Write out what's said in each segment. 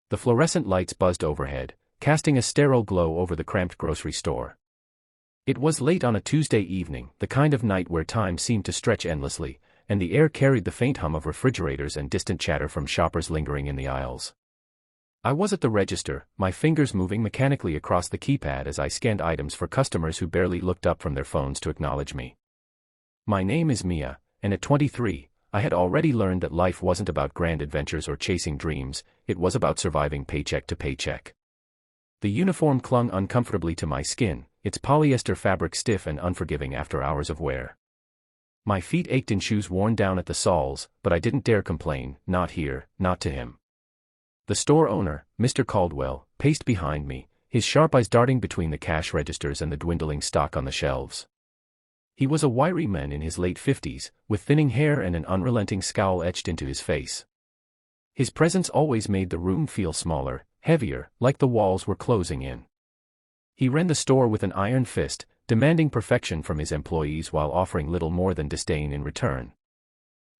The fluorescent lights buzzed overhead, casting a sterile glow over the cramped grocery store. It was late on a Tuesday evening, the kind of night where time seemed to stretch endlessly, and the air carried the faint hum of refrigerators and distant chatter from shoppers lingering in the aisles. I was at the register, my fingers moving mechanically across the keypad as I scanned items for customers who barely looked up from their phones to acknowledge me. My name is Mia, and at 23, I had already learned that life wasn't about grand adventures or chasing dreams, it was about surviving paycheck to paycheck. The uniform clung uncomfortably to my skin, its polyester fabric stiff and unforgiving after hours of wear. My feet ached in shoes worn down at the soles, but I didn't dare complain, not here, not to him. The store owner, Mr. Caldwell, paced behind me, his sharp eyes darting between the cash registers and the dwindling stock on the shelves. He was a wiry man in his late 50s, with thinning hair and an unrelenting scowl etched into his face. His presence always made the room feel smaller, heavier, like the walls were closing in. He ran the store with an iron fist, demanding perfection from his employees while offering little more than disdain in return.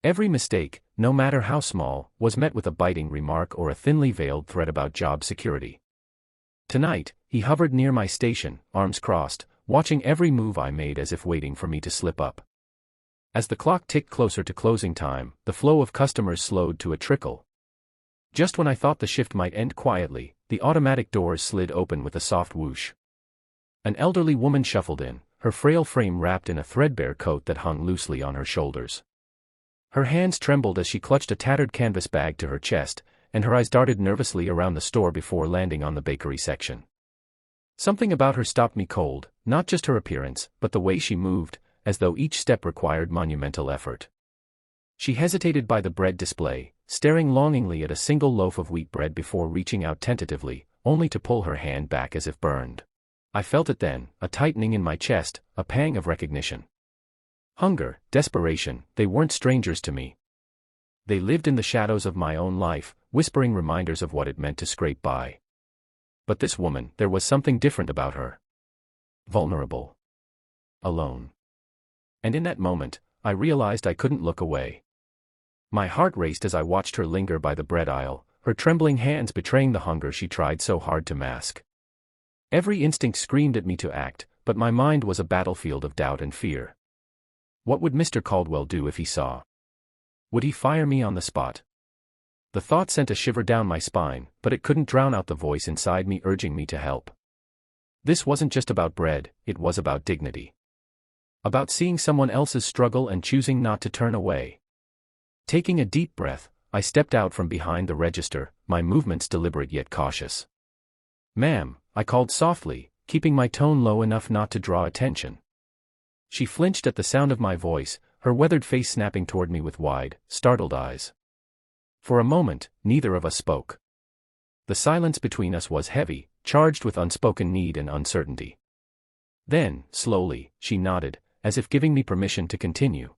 Every mistake, no matter how small, was met with a biting remark or a thinly veiled threat about job security. Tonight, he hovered near my station, arms crossed, watching every move I made as if waiting for me to slip up. As the clock ticked closer to closing time, the flow of customers slowed to a trickle. Just when I thought the shift might end quietly, the automatic doors slid open with a soft whoosh. An elderly woman shuffled in, her frail frame wrapped in a threadbare coat that hung loosely on her shoulders. Her hands trembled as she clutched a tattered canvas bag to her chest, and her eyes darted nervously around the store before landing on the bakery section. Something about her stopped me cold, not just her appearance, but the way she moved, as though each step required monumental effort. She hesitated by the bread display, staring longingly at a single loaf of wheat bread before reaching out tentatively, only to pull her hand back as if burned. I felt it then, a tightening in my chest, a pang of recognition. Hunger, desperation, they weren't strangers to me. They lived in the shadows of my own life, whispering reminders of what it meant to scrape by. But this woman, there was something different about her. Vulnerable. Alone. And in that moment, I realized I couldn't look away. My heart raced as I watched her linger by the bread aisle, her trembling hands betraying the hunger she tried so hard to mask. Every instinct screamed at me to act, but my mind was a battlefield of doubt and fear. What would Mr. Caldwell do if he saw? Would he fire me on the spot? The thought sent a shiver down my spine, but it couldn't drown out the voice inside me urging me to help. This wasn't just about bread, it was about dignity. About seeing someone else's struggle and choosing not to turn away. Taking a deep breath, I stepped out from behind the register, my movements deliberate yet cautious. "Ma'am," I called softly, keeping my tone low enough not to draw attention. She flinched at the sound of my voice, her weathered face snapping toward me with wide, startled eyes. For a moment, neither of us spoke. The silence between us was heavy, charged with unspoken need and uncertainty. Then, slowly, she nodded, as if giving me permission to continue.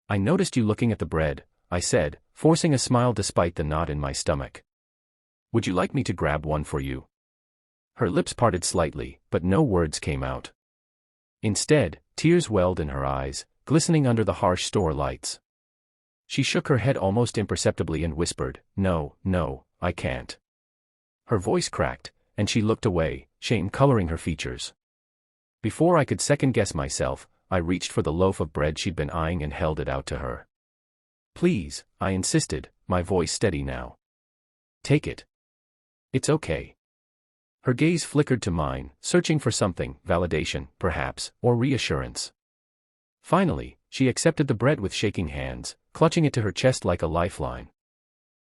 "I noticed you looking at the bread," I said, forcing a smile despite the knot in my stomach. "Would you like me to grab one for you?" Her lips parted slightly, but no words came out. Instead, tears welled in her eyes, glistening under the harsh store lights. She shook her head almost imperceptibly and whispered, "No, no, I can't." Her voice cracked, and she looked away, shame coloring her features. Before I could second-guess myself, I reached for the loaf of bread she'd been eyeing and held it out to her. "Please," I insisted, my voice steady now. "Take it. It's okay." Her gaze flickered to mine, searching for something, validation, perhaps, or reassurance. Finally, she accepted the bread with shaking hands, clutching it to her chest like a lifeline.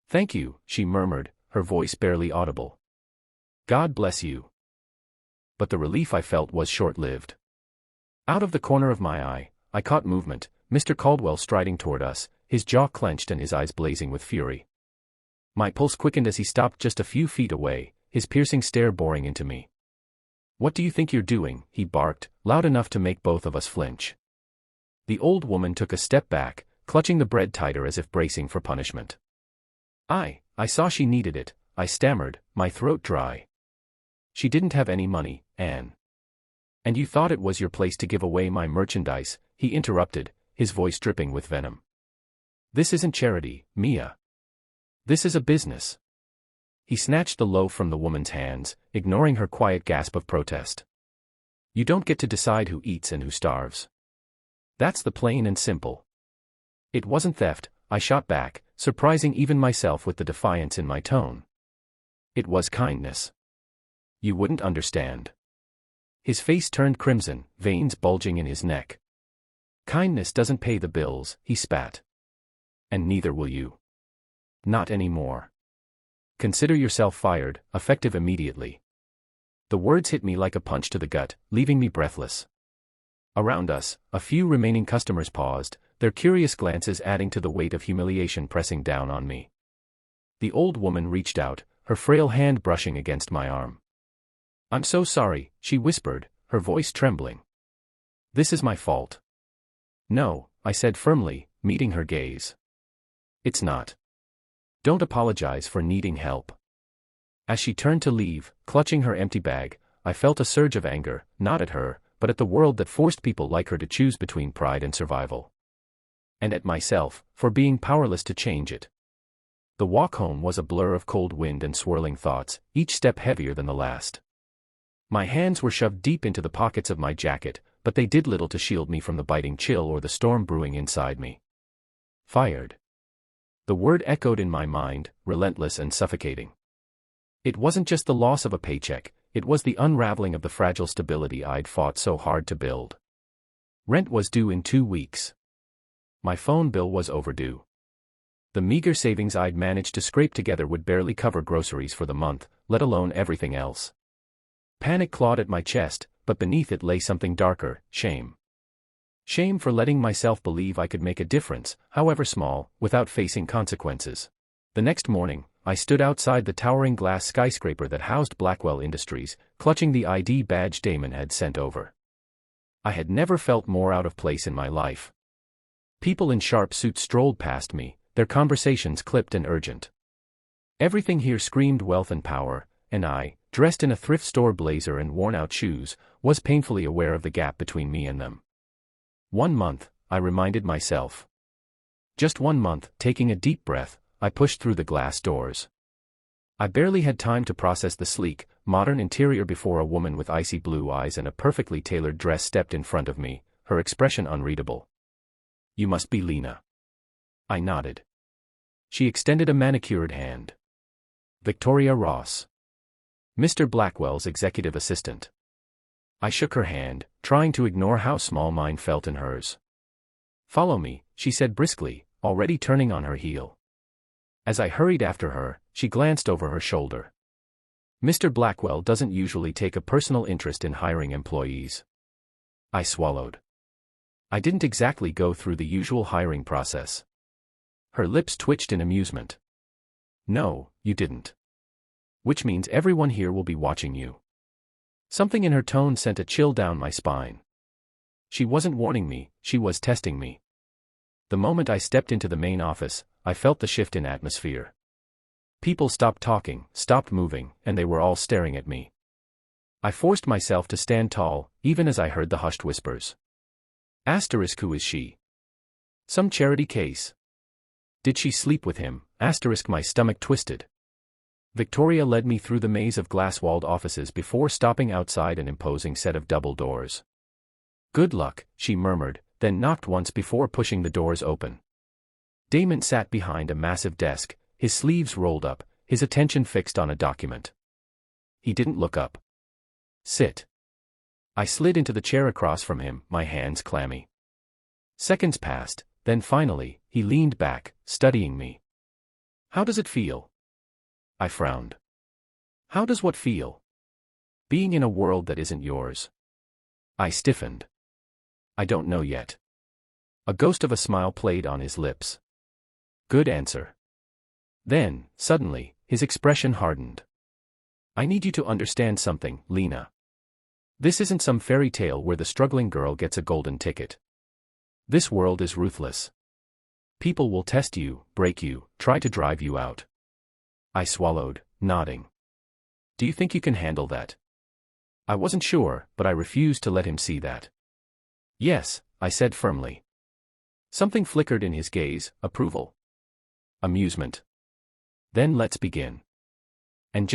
"Thank you," she murmured, her voice barely audible. "God bless you." But the relief I felt was short-lived. Out of the corner of my eye, I caught movement, Mr. Caldwell striding toward us, his jaw clenched and his eyes blazing with fury. My pulse quickened as he stopped just a few feet away, his piercing stare boring into me. "What do you think you're doing?" he barked, loud enough to make both of us flinch. The old woman took a step back, clutching the bread tighter as if bracing for punishment. I saw she needed it," I stammered, my throat dry. "She didn't have any money, Anne." "And you thought it was your place to give away my merchandise," he interrupted, his voice dripping with venom. "This isn't charity, Mia. This is a business. He snatched the loaf from the woman's hands, ignoring her quiet gasp of protest. You don't get to decide who eats and who starves. That's the plain and simple. It wasn't theft, I shot back, surprising even myself with the defiance in my tone. It was kindness. You wouldn't understand. His face turned crimson, veins bulging in his neck. Kindness doesn't pay the bills, he spat. And neither will you. Not anymore. Consider yourself fired, effective immediately. The words hit me like a punch to the gut, leaving me breathless. Around us, a few remaining customers paused, their curious glances adding to the weight of humiliation pressing down on me. The old woman reached out, her frail hand brushing against my arm. I'm so sorry, she whispered, her voice trembling. This is my fault. No, I said firmly, meeting her gaze. It's not. Don't apologize for needing help. As she turned to leave, clutching her empty bag, I felt a surge of anger, not at her, but at the world that forced people like her to choose between pride and survival. And at myself, for being powerless to change it. The walk home was a blur of cold wind and swirling thoughts, each step heavier than the last. My hands were shoved deep into the pockets of my jacket, but they did little to shield me from the biting chill or the storm brewing inside me. Fired. The word echoed in my mind, relentless and suffocating. It wasn't just the loss of a paycheck, it was the unraveling of the fragile stability I'd fought so hard to build. Rent was due in 2 weeks. My phone bill was overdue. The meager savings I'd managed to scrape together would barely cover groceries for the month, let alone everything else. Panic clawed at my chest, but beneath it lay something darker, shame. Shame for letting myself believe I could make a difference, however small, without facing consequences. The next morning, I stood outside the towering glass skyscraper that housed Blackwell Industries, clutching the ID badge Damon had sent over. I had never felt more out of place in my life. People in sharp suits strolled past me, their conversations clipped and urgent. Everything here screamed wealth and power, and I, dressed in a thrift store blazer and worn-out shoes, was painfully aware of the gap between me and them. 1 month, I reminded myself. Just 1 month, taking a deep breath, I pushed through the glass doors. I barely had time to process the sleek, modern interior before a woman with icy blue eyes and a perfectly tailored dress stepped in front of me, her expression unreadable. You must be Lena. I nodded. She extended a manicured hand. Victoria Ross. Mr. Blackwell's executive assistant. I shook her hand, trying to ignore how small mine felt in hers. Follow me, she said briskly, already turning on her heel. As I hurried after her, she glanced over her shoulder. Mr. Blackwell doesn't usually take a personal interest in hiring employees. I swallowed. I didn't exactly go through the usual hiring process. Her lips twitched in amusement. No, you didn't. Which means everyone here will be watching you. Something in her tone sent a chill down my spine. She wasn't warning me, she was testing me. The moment I stepped into the main office, I felt the shift in atmosphere. People stopped talking, stopped moving, and they were all staring at me. I forced myself to stand tall, even as I heard the hushed whispers. Asterisk, who is she? Some charity case. Did she sleep with him? Asterisk, my stomach twisted. Victoria led me through the maze of glass-walled offices before stopping outside an imposing set of double doors. Good luck, she murmured, then knocked once before pushing the doors open. Damon sat behind a massive desk, his sleeves rolled up, his attention fixed on a document. He didn't look up. Sit. I slid into the chair across from him, my hands clammy. Seconds passed, then finally, he leaned back, studying me. How does it feel? I frowned. How does what feel? Being in a world that isn't yours. I stiffened. I don't know yet. A ghost of a smile played on his lips. Good answer. Then, suddenly, his expression hardened. I need you to understand something, Lena. This isn't some fairy tale where the struggling girl gets a golden ticket. This world is ruthless. People will test you, break you, try to drive you out. I swallowed, nodding. Do you think you can handle that? I wasn't sure, but I refused to let him see that. Yes, I said firmly. Something flickered in his gaze, approval. Amusement. Then let's begin. and